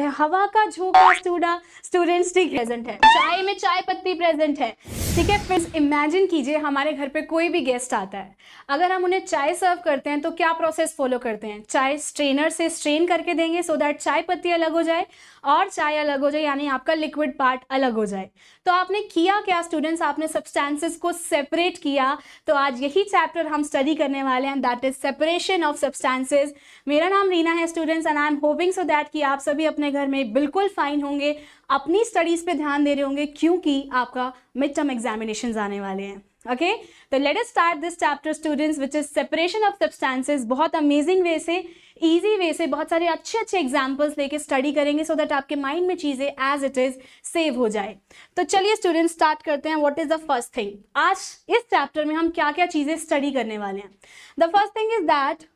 हवा का झोंका स्टूडेंट्स ठीक प्रेजेंट है, चाय में चाय पत्ती प्रेजेंट है, ठीक है। फ्रेंड्स इमेजिन कीजिए हमारे घर पे कोई भी गेस्ट आता है, अगर हम उन्हें चाय सर्व करते हैं तो क्या प्रोसेस फॉलो करते हैं, चाय स्ट्रेनर से स्ट्रेन करके देंगे सो दैट चाय पत्ती अलग हो जाए और चाय अलग हो जाए, यानी आपका लिक्विड पार्ट अलग हो जाए। तो आपने किया क्या स्टूडेंट्स, आपने सब्सटेंसेस को सेपरेट किया। तो आज यही चैप्टर हम स्टडी करने वाले हैं, that is separation of substances. मेरा नाम रीना है students and I am hoping so that कि आप सभी अपने घर में बिल्कुल फाइन होंगे, अपनी स्टडीज पे ध्यान दे रहे होंगे, क्योंकि आपका मिड टर्म एग्जामिनेशंस आने वाले हैं। ओके, तो let us start this chapter students which is separation of substances. बहुत अमेजिंग वे से, इजी वे से, बहुत सारे अच्छे एग्जाम्पल्स लेके स्टडी करेंगे सो दैट आपके माइंड में चीजें एज इट इज सेव हो जाए। तो चलिए स्टूडेंट्स स्टार्ट करते हैं। What is the first thing, आज इस चैप्टर में हम क्या क्या चीजें स्टडी करने वाले हैं। The first thing is that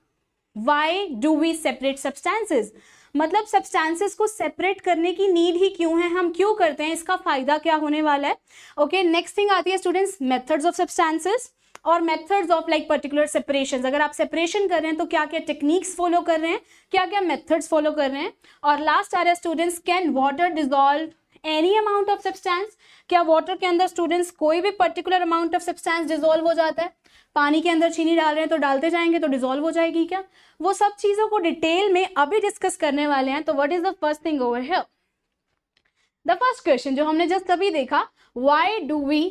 why do we separate substances, मतलब सब्सटेंसेस को सेपरेट करने की नीड ही क्यों है, हम क्यों करते हैं, इसका फायदा क्या होने वाला है। ओके, नेक्स्ट थिंग आती है स्टूडेंट्स मेथड्स ऑफ सब्सटेंसेस और methods of like particular separation. अगर आप सेपरेशन कर रहे हैं तो क्या क्या टेक्निक्स फॉलो कर रहे हैं, क्या क्या मेथड्स फॉलो कर रहे हैं। और लास्ट आ रहा है students, can water dissolve any amount of substance, क्या वाटर के अंदर स्टूडेंट्स कोई भी particular amount of substance dissolve हो जाता है। पानी के अंदर चीनी डाल रहे हैं तो डालते जाएंगे तो डिजोल्व हो जाएगी क्या, वो सब चीजों को डिटेल में अभी डिस्कस करने वाले हैं। तो what is the first thing over here, the first question जो हमने जस्ट अभी देखा, why do we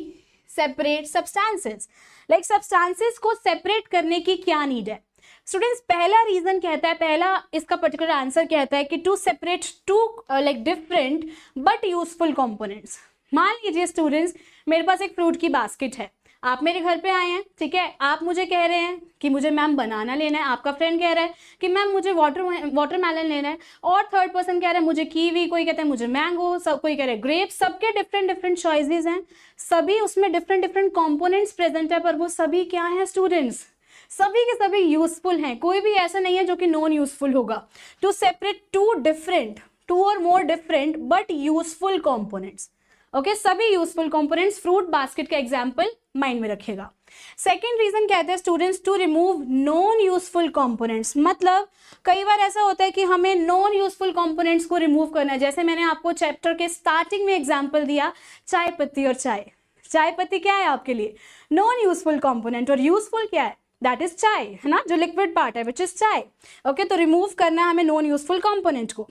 separate substances, like substances को सेपरेट करने की क्या नीड है। स्टूडेंट्स पहला रीजन कहता है, पहला इसका पर्टिकुलर आंसर कहता है कि to separate two like different but useful components. मान लीजिए स्टूडेंट्स मेरे पास एक फ्रूट की बास्केट है, आप मेरे घर पे आए हैं, ठीक है, आप मुझे कह रहे हैं कि मुझे मैम बनाना लेना है, आपका फ्रेंड कह रहा है कि मैम मुझे वाटरमेलन लेना है, और थर्ड पर्सन कह रहा है मुझे कीवी, कोई कहता है मुझे मैंगो, सब कोई कह रहा है ग्रेप। सबके डिफरेंट डिफरेंट चॉइसेस हैं, सभी उसमें डिफरेंट डिफरेंट कंपोनेंट्स प्रेजेंट है, पर वो सभी क्या हैं स्टूडेंट्स, सभी के सभी यूजफुल हैं, कोई भी ऐसा नहीं है जो कि नॉन यूजफुल होगा। टू सेपरेट टू और more different but useful components. Okay, सभी यूजफुल कंपोनेंट्स, फ्रूट बास्केट का एग्जांपल माइंड में रखेगा। सेकेंड रीजन कहते हैं students to remove non useful components, मतलब कई बार ऐसा होता है कि हमें नॉन यूजफुल कंपोनेंट्स को रिमूव करना है। जैसे मैंने आपको चैप्टर के स्टार्टिंग में एग्जांपल दिया, चाय पत्ती और चाय पत्ती क्या है आपके लिए, नॉन यूजफुल कंपोनेंट, और यूजफुल क्या है, दैट इज चाय, है ना, जो लिक्विड पार्ट है विच इज चाय। ओके, तो रिमूव करना है हमें नॉन यूजफुल कंपोनेंट को।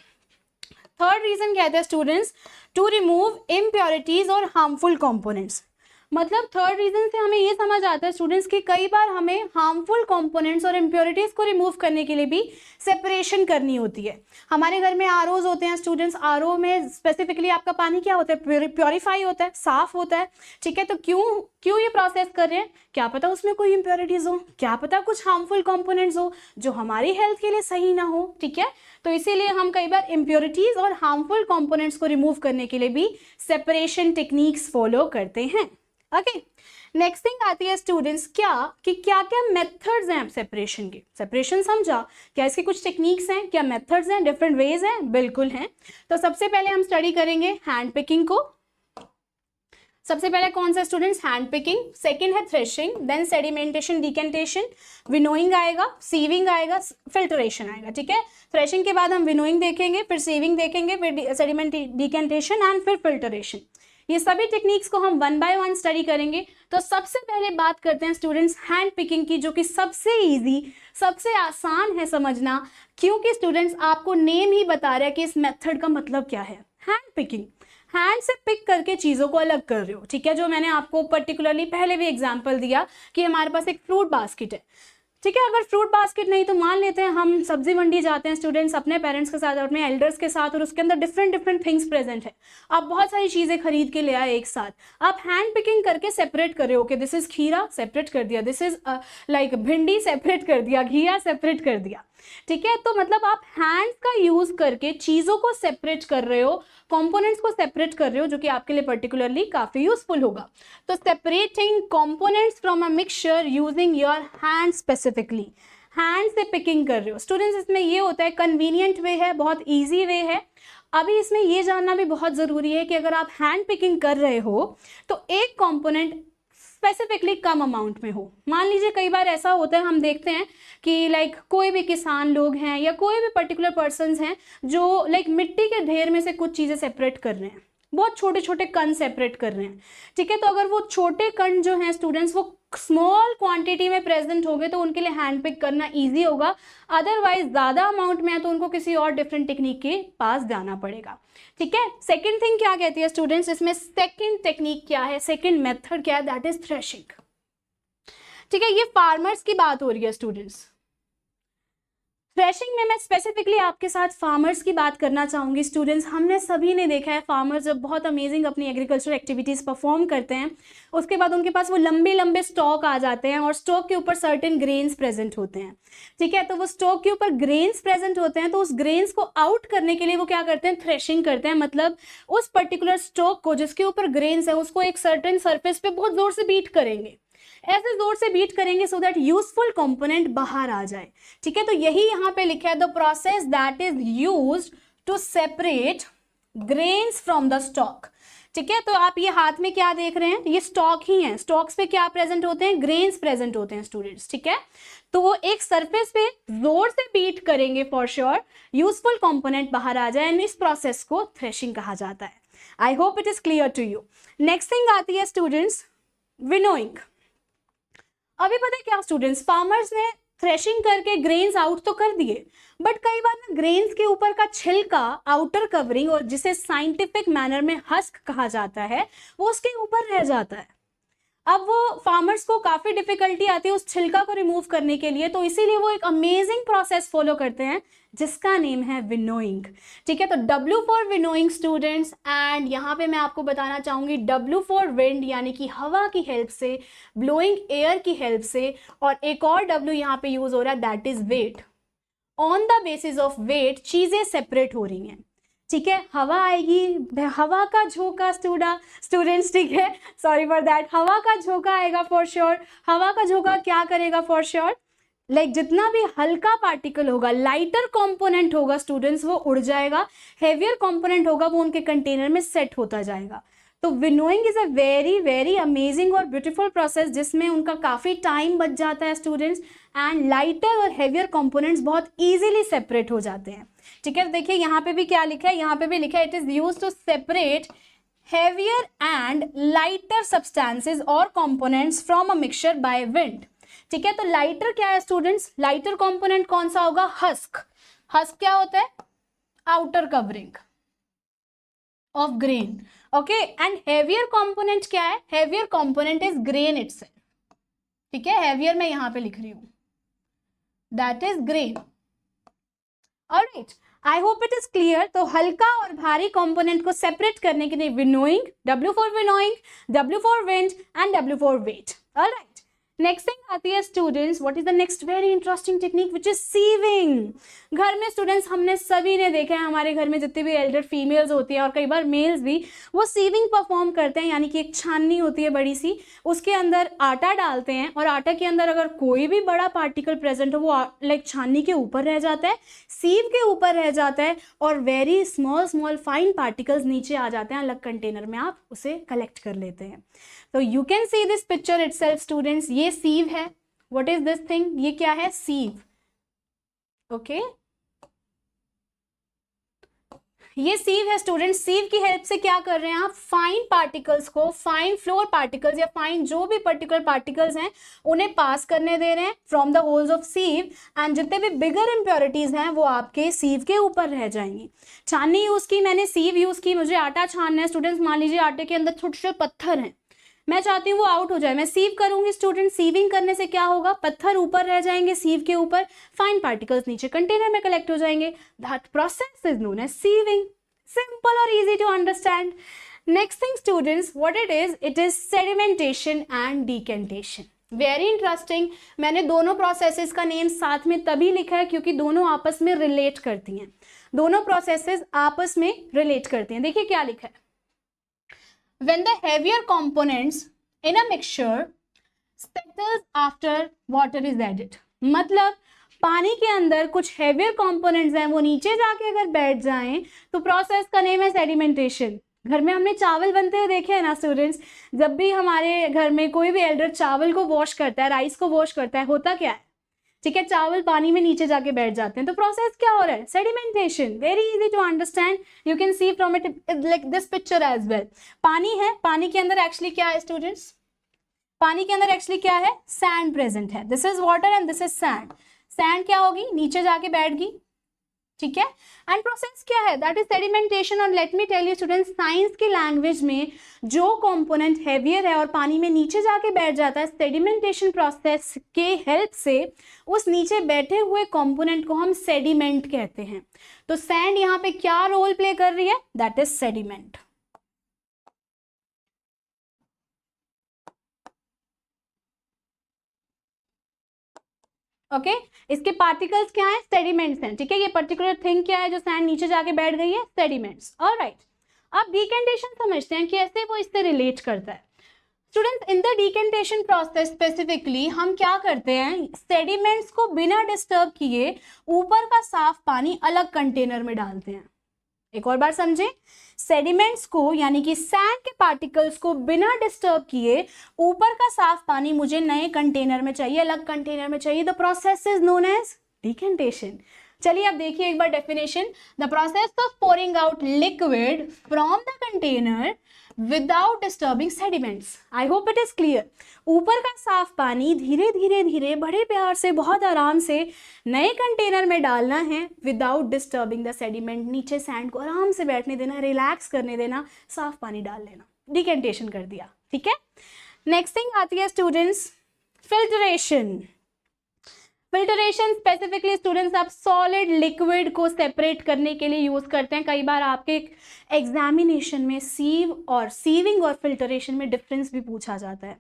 थर्ड रीजन कहते हैं स्टूडेंट्स टू रिमूव इम्प्योरिटीज और हार्मफुल कंपोनेंट्स, मतलब थर्ड रीजन से हमें ये समझ आता है स्टूडेंट्स कि कई बार हमें हार्मफुल कंपोनेंट्स और इम्प्योरिटीज को रिमूव करने के लिए भी सेपरेशन करनी होती है। हमारे घर में आरओज होते हैं स्टूडेंट्स, आरओ में स्पेसिफिकली आपका पानी क्या होता है, प्योरीफाई होता है, साफ होता है, ठीक है। तो क्यों ये प्रोसेस कर रहे हैं, क्या पता उसमें कोई इम्प्योरिटीज हो, क्या पता कुछ हार्मफुल कंपोनेंट्स हो जो हमारी हेल्थ के लिए सही ना हो, ठीक है। तो इसीलिए हम कई बार इम्प्योरिटीज और हार्मफुल कंपोनेंट्स को रिमूव करने के लिए भी सेपरेशन टेक्निक्स फॉलो करते हैं। ओके, नेक्स्ट थिंग आती है स्टूडेंट्स क्या क्या मेथड्स हैं सेपरेशन के। सेपरेशन समझा, क्या इसके कुछ टेक्निक्स हैं, क्या मेथड्स हैं, डिफरेंट वेज हैं, बिल्कुल हैं। तो सबसे पहले हम स्टडी करेंगे हैंड पिकिंग को। सबसे पहले कौन सा स्टूडेंट्स, हैंड पिकिंग, सेकंड है threshing, then sedimentation decantation, winnowing आएगा, सीविंग आएगा, फिल्ट्रेशन आएगा, ठीक है। थ्रेशिंग के बाद हम विनोइंग देखेंगे, फिर सीविंग देखेंगे, फिर सेडिमेंट डिकेंटेशन एंड फिर फिल्ट्रेशन। ये सभी टेक्निक्स को हम वन बाय वन स्टडी करेंगे। तो सबसे पहले बात करते हैं स्टूडेंट्स हैंड पिकिंग की, जो कि सबसे इजी, सबसे आसान है समझना, क्योंकि स्टूडेंट्स आपको नेम ही बता रहा है कि इस मेथड का मतलब क्या है। हैंड पिकिंग, हैंड से पिक करके चीज़ों को अलग कर रहे हो, ठीक है। जो मैंने आपको पर्टिकुलरली पहले भी एग्जाम्पल दिया कि हमारे पास एक फ्रूट बास्केट है, ठीक है। अगर फ्रूट बास्केट नहीं तो मान लेते हैं हम सब्जी मंडी जाते हैं स्टूडेंट्स अपने पेरेंट्स के साथ और अपने एल्डर्स के साथ, और उसके अंदर डिफरेंट डिफरेंट थिंग्स प्रेजेंट है, आप बहुत सारी चीज़ें खरीद के ले आए एक साथ, आप हैंड पिकिंग करके सेपरेट कर रहे हो कि दिस इज खीरा, सेपरेट कर दिया, दिस इज लाइक भिंडी, सेपरेट कर दिया, घिया, सेपरेट कर दिया, ठीक है। तो मतलब आप हैंड्स का यूज करके चीज़ों को सेपरेट कर रहे हो, कंपोनेंट्स को सेपरेट कर रहे हो, जो कि आपके लिए पर्टिकुलरली काफी यूजफुल होगा। तो separating components from a mixture using your hand, specifically hand से पिकिंग कर रहे हो स्टूडेंट्स। इसमें ये होता है कन्वीनियंट वे है, बहुत ईजी वे है। अभी इसमें ये जानना भी बहुत ज़रूरी है कि अगर आप हैंड पिकिंग कर रहे हो तो एक कंपोनेंट स्पेसिफिकली कम अमाउंट में हो। मान लीजिए कई बार ऐसा होता है, हम देखते हैं कि लाइक कोई भी किसान लोग हैं या कोई भी पर्टिकुलर पर्सन्स हैं जो लाइक मिट्टी के ढेर में से कुछ चीज़ें सेपरेट कर रहे हैं, बहुत छोटे छोटे कण सेपरेट कर रहे हैं, ठीक है। तो अगर वो छोटे कण जो हैं स्टूडेंट्स वो स्मॉल क्वांटिटी में प्रेजेंट हो गए तो उनके लिए हैंड पिक करना इजी होगा। अदरवाइज ज़्यादा अमाउंट में है तो उनको किसी और डिफरेंट टेक्निक के पास जाना पड़ेगा, ठीक है। सेकेंड थिंग क्या कहती है स्टूडेंट्स, इसमें सेकेंड टेक्निक क्या है, सेकेंड मेथड क्या है, दैट इज थ्रेशिंग, ठीक है। ये फार्मर्स की बात हो रही है स्टूडेंट्स। थ्रेशिंग में मैं स्पेसिफिकली आपके साथ फार्मर्स की बात करना चाहूँगी स्टूडेंट्स। हमने सभी ने देखा है फार्मर्स जब बहुत अमेजिंग अपनी एग्रीकल्चर एक्टिविटीज़ परफॉर्म करते हैं, उसके बाद उनके पास वो लंबे लंबे स्टॉक आ जाते हैं और स्टॉक के ऊपर सर्टेन ग्रेन्स प्रेजेंट होते हैं, ठीक है। तो वो स्टॉक के ऊपर ग्रेन्स प्रेजेंट होते हैं तो उस ग्रेन्स को आउट करने के लिए वो क्या करते हैं, थ्रेशिंग करते हैं। मतलब उस पर्टिकुलर स्टॉक को जिसके ऊपर ग्रेन्स है उसको एक सर्टेन सरफेस पे बहुत जोर से बीट करेंगे, ऐसे जोर से बीट करेंगे सो दैट यूजफुल कंपोनेंट बाहर आ जाए, ठीक है। तो यही यहाँ पे लिखा है, the process that is used to separate grains from the stalk, ठीक है। तो आप ये हाथ में क्या देख रहे हैं, ये स्टॉक ही है, स्टॉक्स पे क्या प्रेजेंट होते हैं, ग्रेन्स प्रेजेंट होते हैं स्टूडेंट्स, ठीक है। तो वो एक सरफेस पे जोर से बीट करेंगे फॉर श्योर, यूजफुल कंपोनेंट बाहर आ जाए, एंड इस प्रोसेस को थ्रेशिंग कहा जाता है। I hope it is clear to you. Next thing आती है स्टूडेंट्स विनोइंग। अभी पता है क्या स्टूडेंट्स, फार्मर्स ने थ्रेशिंग करके ग्रेन्स आउट तो कर दिए, बट कई बार ना ग्रेन्स के ऊपर का छिलका, आउटर कवरिंग, और जिसे साइंटिफिक मैनर में हस्क कहा जाता है, वो उसके ऊपर रह जाता है। अब वो फार्मर्स को काफी डिफिकल्टी आती है उस छिलका को रिमूव करने के लिए, तो इसीलिए वो एक अमेजिंग प्रोसेस फॉलो करते हैं जिसका नेम है विनोइंग, ठीक है। तो W for winnowing students, and यहाँ पे मैं आपको बताना चाहूंगी W फॉर विंड, यानी कि हवा की हेल्प से, ब्लोइंग एयर की हेल्प से, और एक और W यहाँ पे यूज हो रहा है, that is weight. On the basis of weight चीजें सेपरेट हो रही हैं, ठीक है। हवा आएगी, हवा का झोंका स्टूडेंट्स, ठीक है, सॉरी फॉर दैट, हवा का झोंका आएगा फॉर श्योर। हवा का झोंका क्या करेगा फॉर श्योर, लाइक जितना भी हल्का पार्टिकल होगा, लाइटर कंपोनेंट होगा स्टूडेंट्स, वो उड़ जाएगा, हेवियर कंपोनेंट होगा वो उनके कंटेनर में सेट होता जाएगा। तो winnowing is a very very amazing और ब्यूटीफुल प्रोसेस जिसमें उनका काफ़ी टाइम बच जाता है स्टूडेंट्स, एंड लाइटर और हेवियर कंपोनेंट्स बहुत इजीली सेपरेट हो जाते हैं, ठीक है। देखिए यहाँ पे भी क्या लिखा है, यहाँ पे भी लिखा है, it is used to separate heavier and lighter substances और components from a mixture by wind, ठीक है। तो लाइटर क्या है स्टूडेंट्स, लाइटर कंपोनेंट कौन सा होगा, हस्क। हस्क क्या होता है, outer covering of grain, okay. And heavier component क्या है, heavier component is grain itself, ठीक है। हेवियर मैं यहां पे लिख रही हूं, that is grain, alright. I hope it is clear. तो हल्का और भारी कंपोनेंट को सेपरेट करने के लिए winnowing, W for winnowing, W for wind, and W for weight, alright. Next thing आती है students, what is the next very interesting technique which is sieving. घर में स्टूडेंट्स हमने सभी ने देखा है, हमारे घर में जितने भी एल्डर फीमेल्स होती है और कई बार मेल्स भी, वो सीविंग परफॉर्म करते हैं, यानी कि एक छाननी होती है बड़ी सी, उसके अंदर आटा डालते हैं, और आटा के अंदर अगर कोई भी बड़ा पार्टिकल प्रेजेंट हो वो लाइक छाननी के ऊपर रह जाता है, सीव के ऊपर रह जाता है, और very small small fine particles नीचे आ जाते हैं, अलग कंटेनर में आप उसे कलेक्ट कर लेते हैं। तो you can see this picture itself students, ये सीव है। व्हाट इज दिस थिंग, ये क्या है, सीव, ओके। ये सीव है स्टूडेंट्स। सीव की हेल्प से क्या कर रहे हैं आप, फाइन पार्टिकल्स को, फाइन फ्लोर पार्टिकल्स या फाइन जो भी पर्टिकुलर पार्टिकल्स हैं उन्हें पास करने दे रहे हैं from the holes of sieve, and जितने भी बिगर इंप्योरिटीज हैं वो आपके सीव के ऊपर रह जाएंगी। छाननी यूज की मैंने, सीव यूज की, मुझे आटा छानना है स्टूडेंट्स। मान लीजिए आटे के अंदर छोटे छोटे पत्थर हैं, मैं चाहती हूँ वो आउट हो जाए, मैं सीव करूंगी स्टूडेंट। सीविंग करने से क्या होगा, पत्थर ऊपर रह जाएंगे सीव के ऊपर, फाइन पार्टिकल्स नीचे कंटेनर में कलेक्ट हो जाएंगे। That process is known as sieving. Simple और easy to understand. Next thing students, what it is sedimentation and decantation. Very interesting. मैंने दोनों प्रोसेसेस का नेम साथ में तभी लिखा है क्योंकि दोनों आपस में रिलेट करती हैं, दोनों प्रोसेसेस आपस में रिलेट करती हैं। देखिए क्या लिखा है, when the heavier components in a mixture settles after water is added, मतलब पानी के अंदर कुछ heavier components हैं वो नीचे जाके अगर बैठ जाएं तो प्रोसेस का नेम है सेडिमेंटेशन, घर में हमने चावल बनते हुए देखे हैं ना स्टूडेंट्स। जब भी हमारे घर में कोई भी एल्डर चावल को वॉश करता है, राइस को वॉश करता है, होता क्या है, ठीक है, चावल पानी में नीचे जाके बैठ जाते हैं। तो प्रोसेस क्या हो रहा है, sedimentation. Very easy to understand, you can see from it like this picture as well. पानी है, पानी के अंदर एक्चुअली क्या है स्टूडेंट्स, पानी के अंदर एक्चुअली क्या है, सैंड प्रेजेंट है। This is water and this is sand. Sand क्या होगी, नीचे जाके बैठ गई, ठीक है। एंड प्रोसेस क्या है, दैट इज सेडिमेंटेशन। और let me tell you students, science की लैंग्वेज में जो कंपोनेंट हेवियर है और पानी में नीचे जाके बैठ जाता है, सेडिमेंटेशन प्रोसेस के हेल्प से उस नीचे बैठे हुए कंपोनेंट को हम सेडिमेंट कहते हैं। तो सैंड यहाँ पे क्या रोल प्ले कर रही है, दैट इज सेडिमेंट। ओके इसके पार्टिकल्स क्या है, सेडिमेंट्स हैं, ठीक है। ये पर्टिकुलर थिंग क्या है जो सैंड नीचे जाके बैठ गई है, सेडिमेंट्स। ऑलराइट, अब डिकेंटेशन समझते हैं कैसे वो इससे रिलेट करता है। Students, in the decantation process specifically हम क्या करते हैं, सेडिमेंट्स को बिना डिस्टर्ब किए ऊपर का साफ पानी अलग कंटेनर में डालते हैं। एक और बार समझें, सेडिमेंट्स को यानी कि सैंड के पार्टिकल्स को बिना डिस्टर्ब किए ऊपर का साफ पानी मुझे नए कंटेनर में चाहिए, अलग कंटेनर में चाहिए। The process is known as decantation. चलिए अब देखिए एक बार definition. The process of pouring out liquid from the container without disturbing sediments. I hope it is clear. ऊपर का साफ पानी धीरे धीरे धीरे बड़े प्यार से बहुत आराम से नए कंटेनर में डालना है विदाउट डिस्टर्बिंग द सेडिमेंट। नीचे सैंड को आराम से बैठने देना, रिलैक्स करने देना, साफ पानी डाल लेना, डिकेंटेशन कर दिया, ठीक है। नेक्स्ट थिंग आती है students, filtration. Filtration specifically students आप सॉलिड लिक्विड को सेपरेट करने के लिए यूज करते हैं। कई बार आपके एग्जामिनेशन में सीव और सीविंग और फिल्टरेशन में डिफरेंस भी पूछा जाता है।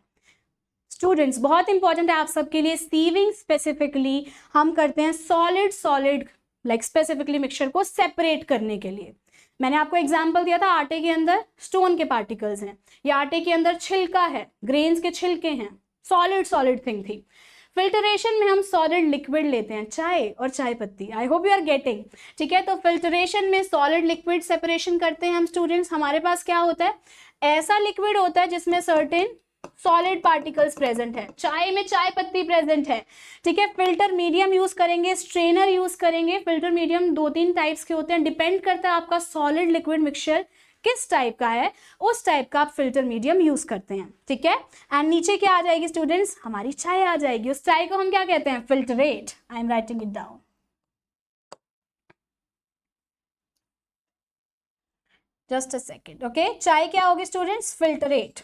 स्टूडेंट्स बहुत इंपॉर्टेंट है आप सबके लिए, सीविंग स्पेसिफिकली हम करते हैं सॉलिड लाइक स्पेसिफिकली मिक्सचर को सेपरेट करने के लिए। मैंने आपको एग्जाम्पल दिया था, आटे के अंदर स्टोन के पार्टिकल्स हैं या आटे के अंदर छिलका है, ग्रेन्स के छिलके हैं, सॉलिड थिंग थी। फिल्टरेशन में हम सॉलिड लिक्विड लेते हैं, चाय और चाय पत्ती। I hope you are getting, ठीक है। तो फिल्टरेशन में सॉलिड लिक्विड सेपरेशन करते हैं हम स्टूडेंट्स। हमारे पास क्या होता है, ऐसा लिक्विड होता है जिसमें सर्टेन सॉलिड पार्टिकल्स प्रेजेंट है। चाय में चाय पत्ती प्रेजेंट है, ठीक है। फिल्टर मीडियम यूज करेंगे, स्ट्रेनर यूज करेंगे। फिल्टर मीडियम 2-3 टाइप्स के होते हैं, डिपेंड करता है आपका सॉलिड लिक्विड मिक्सचर किस टाइप का है, उस टाइप का आप फिल्टर मीडियम यूज करते हैं, ठीक है। एंड नीचे क्या आ जाएगी स्टूडेंट्स, हमारी चाय आ जाएगी। उस चाय को हम क्या कहते हैं, filtrate. I am writing it down. Just a second, okay. चाय क्या होगी स्टूडेंट्स, फिल्टरेट।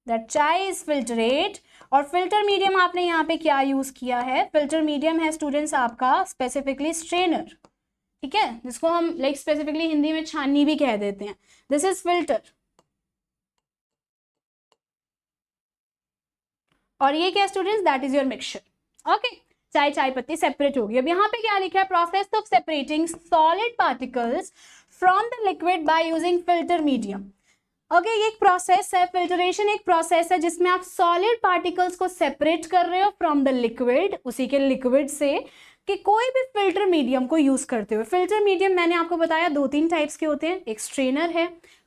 दैट चाय इज फिल्टरेट। और फिल्टर मीडियम आपने यहाँ पे क्या यूज किया है, फिल्टर मीडियम है स्टूडेंट्स आपका स्पेसिफिकली स्ट्रेनर, ठीक है, जिसको हम लाइक स्पेसिफिकली हिंदी में छाननी भी कह देते हैं। This is filter. और ये क्या students, that is your mixture. Okay, चाय चाय पत्ती सेपरेट होगी। अब यहाँ पे क्या लिखा है, process of separating solid particles from the liquid by using filter medium. Okay, ये एक प्रोसेस है, फिल्टरेशन एक प्रोसेस है जिसमें आप सॉलिड पार्टिकल्स को सेपरेट कर रहे हो फ्रॉम द लिक्विड, उसी के लिक्विड से, कि कोई भी फिल्टर मीडियम को यूज करते हुए। फिल्टर मीडियम मैंने आपको बताया 2-3 टाइप्स के होते हैं, एक स्ट्रेनर है,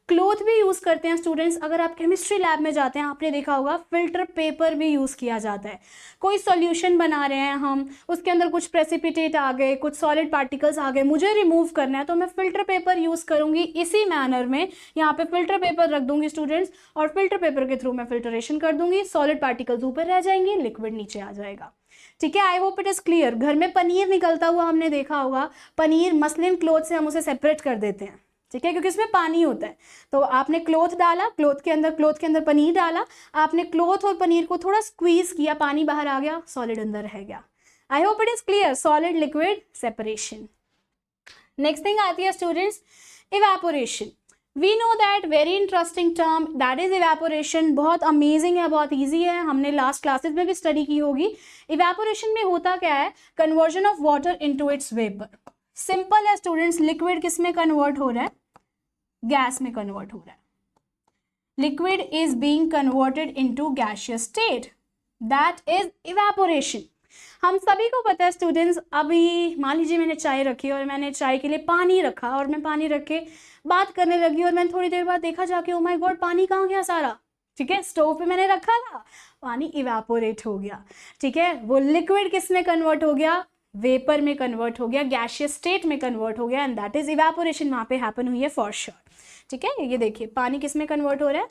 क्लोथ भी यूज करते हैं स्टूडेंट्स। अगर आप केमिस्ट्री लैब में जाते हैं आपने देखा होगा फिल्टर पेपर भी यूज किया जाता है। कोई सॉल्यूशन बना रहे हैं हम, उसके अंदर कुछ प्रेसिपिटेट आ गए, कुछ सॉलिड पार्टिकल्स आ गए, मुझे रिमूव करना है तो मैं फिल्टर पेपर यूज करूंगी। इसी मैनर में यहाँ पे फिल्टर पेपर रख दूंगी स्टूडेंट्स, और फिल्टर पेपर के थ्रू मैं फिल्टरेशन कर दूंगी, सॉलिड पार्टिकल्स ऊपर रह जाएंगे, लिक्विड नीचे आ जाएगा, ठीक है। I hope it is clear. घर में पनीर निकलता हुआ हमने देखा होगा, पनीर मसलिन क्लोथ से हम उसे सेपरेट कर देते हैं, ठीक है, क्योंकि इसमें पानी होता है। तो आपने क्लोथ डाला, क्लोथ के अंदर पनीर डाला, आपने क्लोथ और पनीर को थोड़ा स्क्वीज किया, पानी बाहर आ गया, सॉलिड अंदर रह गया। I hope it is clear, solid liquid separation. Next thing आती है students, evaporation. We know that very interesting term, that is evaporation. बहुत अमेजिंग है, बहुत ईजी है, हमने लास्ट क्लासेस में भी स्टडी की होगी। इवेपोरेशन में होता क्या है, conversion of water into its vapour. Simple है स्टूडेंट्स, लिक्विड किस में कन्वर्ट हो रहा है, गैस में कन्वर्ट हो रहा है। Liquid is being converted into gaseous state, that is evaporation. हम सभी को पता है स्टूडेंट्स, अभी मान लीजिए मैंने चाय रखी और मैंने चाय के लिए पानी रखा और मैं पानी रख के बात करने लगी और मैंने थोड़ी देर बाद देखा जाके, ओ माय गॉड पानी कहाँ गया सारा, ठीक है, स्टोव पे मैंने रखा था, पानी इवेपोरेट हो गया, ठीक है, वो लिक्विड किस में कन्वर्ट हो गया, वेपर में कन्वर्ट हो गया, गैशियस स्टेट में कन्वर्ट हो गया, एंड दैट इज इवेपोरेशन, वहाँ पे हैपन हुई है फॉर श्योर, ठीक है। ये देखिए पानी किस में कन्वर्ट हो रहा है,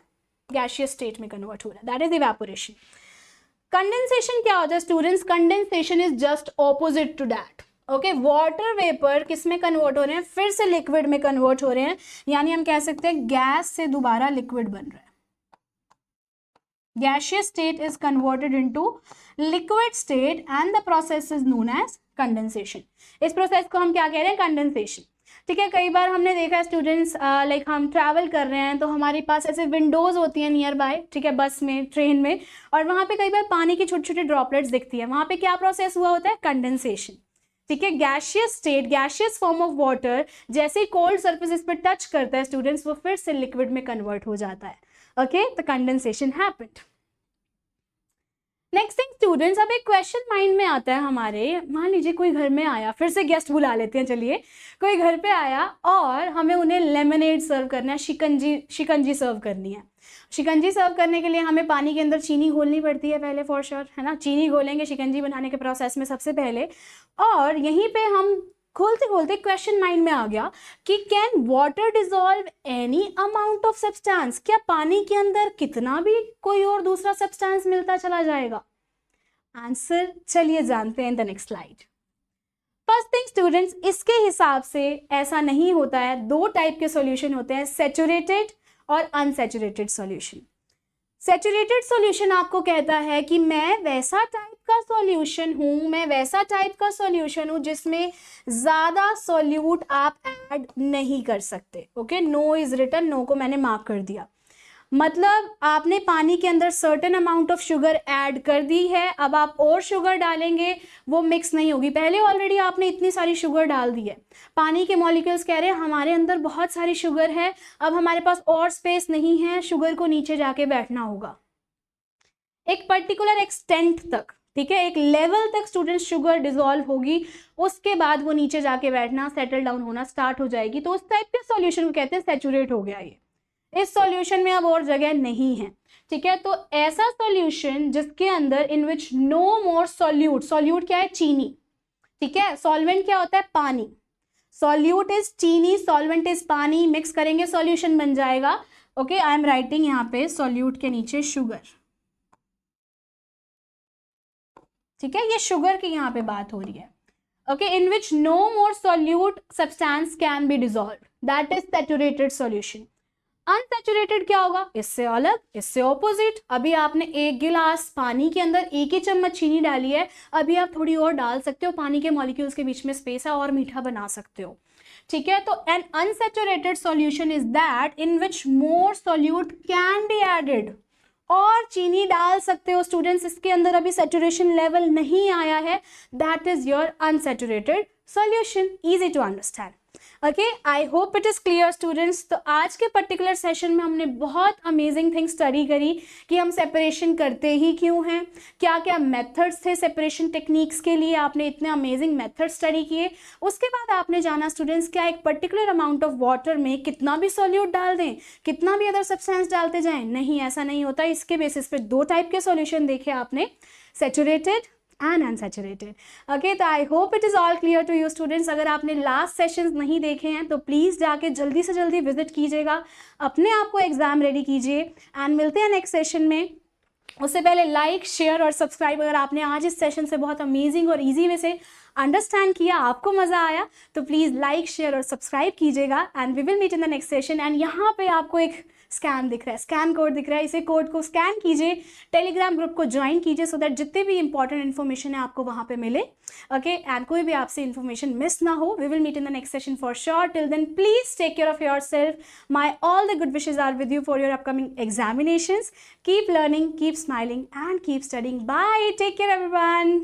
गैशियस स्टेट में कन्वर्ट हो रहा है, दैट इज इवेपोरेशन। कंडेंसेशन क्या होता है students, condensation is just opposite to that, okay. Water vapour किस में कन्वर्ट हो रहे हैं, फिर से लिक्विड में कन्वर्ट हो रहे हैं, यानी हम कह सकते हैं गैस से दोबारा लिक्विड बन रहा है, gaseous state is converted into liquid state and the process is known as condensation। इस प्रोसेस को हम क्या कह रहे हैं, कंडेंसेशन, ठीक है। कई बार हमने देखा है स्टूडेंट्स, लाइक हम ट्रैवल कर रहे हैं तो हमारे पास ऐसे विंडोज होती हैं नियर बाय, ठीक है, बस में, ट्रेन में, और वहाँ पे कई बार पानी की छोटी छोटी ड्रॉपलेट्स दिखती है, वहाँ पे क्या प्रोसेस हुआ होता है, कंडेंसेशन, ठीक है। Gaseous state, gaseous form of water जैसे ही कोल्ड सरफेस पे टच करता है स्टूडेंट्स, वो फिर से लिक्विड में कन्वर्ट हो जाता है, ओके, तो condensation happened. Next thing students, अब एक क्वेश्चन माइंड में आता है हमारे, मान लीजिए कोई घर में आया, फिर से गेस्ट बुला लेते हैं, चलिए, कोई घर पे आया और हमें उन्हें लेमनेड सर्व करना है, शिकंजी सर्व करनी है। शिकंजी सर्व करने के लिए हमें पानी के अंदर चीनी घोलनी पड़ती है पहले, फॉर श्योर, है ना, चीनी घोलेंगे शिकंजी बनाने के प्रोसेस में सबसे पहले, और यहीं पे हम खोलते खोलते क्वेश्चन माइंड में आ गया कि can water dissolve any amount of substance, क्या पानी के अंदर कितना भी कोई और दूसरा सब्सटेंस मिलता चला जाएगा? आंसर चलिए जानते हैं इन the next slide. First thing students, इसके हिसाब से ऐसा नहीं होता है, दो टाइप के सॉल्यूशन होते हैं, सैचुरेटेड और अनसैचुरेटेड सॉल्यूशन। सैचुरेटेड सॉल्यूशन आपको कहता है कि मैं वैसा टाइप का सॉल्यूशन हूं, मैं वैसा टाइप का सॉल्यूशन हूं जिसमें ज्यादा सॉल्यूट आप ऐड नहीं कर सकते, okay, no is written, no को मैंने मार्क कर दिया, मतलब आपने पानी के अंदर certain amount of sugar add कर दी है, अब आप और शुगर डालेंगे वो मिक्स नहीं होगी, पहले ऑलरेडी आपने इतनी सारी शुगर डाल दी है, पानी के मॉलिक्यूल्स कह रहे हैं हमारे अंदर बहुत सारी शुगर है, अब हमारे पास और स्पेस नहीं है, शुगर को नीचे जाके बैठना होगा एक पर्टिकुलर एक्सटेंट तक, ठीक है, एक लेवल तक स्टूडेंट्स शुगर डिसॉल्व होगी, उसके बाद वो नीचे जाके बैठना, सेटल डाउन होना स्टार्ट हो जाएगी, तो उस टाइप के सॉल्यूशन को कहते हैं सैचुरेट हो गया ये, इस सॉल्यूशन में अब और जगह नहीं है, ठीक है। तो ऐसा सॉल्यूशन जिसके अंदर in which no more solute, solute क्या है, चीनी, ठीक है, सॉल्वेंट क्या होता है, पानी, सॉल्यूट इज चीनी, सॉल्वेंट इज पानी, मिक्स करेंगे सॉल्यूशन बन जाएगा, ओके। आई एम राइटिंग यहाँ पे सॉल्यूट के नीचे शुगर, ठीक है, ये शुगर की यहाँ पे बात हो रही है, okay, in which no more solute substance can be dissolve, that is saturated solution. Unsaturated क्या होगा, इससे अलग, इससे ऑपोजिट, अभी आपने एक गिलास पानी के अंदर एक ही चम्मच चीनी डाली है, अभी आप थोड़ी और डाल सकते हो, पानी के मॉलिक्यूल्स के बीच में स्पेस है और मीठा बना सकते हो, ठीक है। तो an unsaturated solution is that in which more solute can be added, और चीनी डाल सकते हो स्टूडेंट्स, इसके अंदर अभी सैचुरेशन लेवल नहीं आया है, that is your unsaturated solution, easy to understand, okay. I hope it is clear students. तो आज के पर्टिकुलर सेशन में हमने बहुत अमेजिंग थिंग स्टडी करी कि हम सेपरेशन करते ही क्यों हैं, क्या क्या मेथड्स थे सेपरेशन टेक्निक्स के लिए, आपने इतने अमेजिंग मेथड स्टडी किए, उसके बाद आपने जाना स्टूडेंट्स क्या एक पर्टिकुलर अमाउंट ऑफ वाटर में कितना भी सॉल्यूट डाल दें, कितना भी अदर सब्सटेंस डालते जाएं, नहीं, ऐसा नहीं होता। इसके बेसिस पे दो टाइप के सॉल्यूशन देखे आपने, सैचुरेटेड and unsaturated, okay। तो I hope it is all clear to you students. अगर आपने लास्ट सेशंस नहीं देखे हैं तो प्लीज़ जाके जल्दी से जल्दी विजिट कीजिएगा, अपने आप को एग्जाम रेडी कीजिए, एंड मिलते हैं नेक्स्ट सेशन में। उससे पहले लाइक, शेयर और सब्सक्राइब, अगर आपने आज इस सेशन से बहुत अमेजिंग और ईजी वे से अंडरस्टैंड किया, आपको मज़ा आया, तो प्लीज़ लाइक, शेयर और सब्सक्राइब कीजिएगा, and we will meet in the next session. एंड यहाँ पे आपको एक स्कैन दिख रहा है, स्कैन कोड दिख रहा है, इसे कोड को स्कैन कीजिए, टेलीग्राम ग्रुप को ज्वाइन कीजिए, सो दैट जितने भी इंपॉर्टेंट इन्फॉर्मेशन है आपको वहाँ पे मिले, ओके, एंड कोई भी आपसे इन्फॉर्मेशन मिस ना हो। We will meet in the next session for sure. Till then please take care of yourself, my all the good wishes are with you for your upcoming examinations. Keep learning, keep smiling and keep studying. Bye, take care everyone.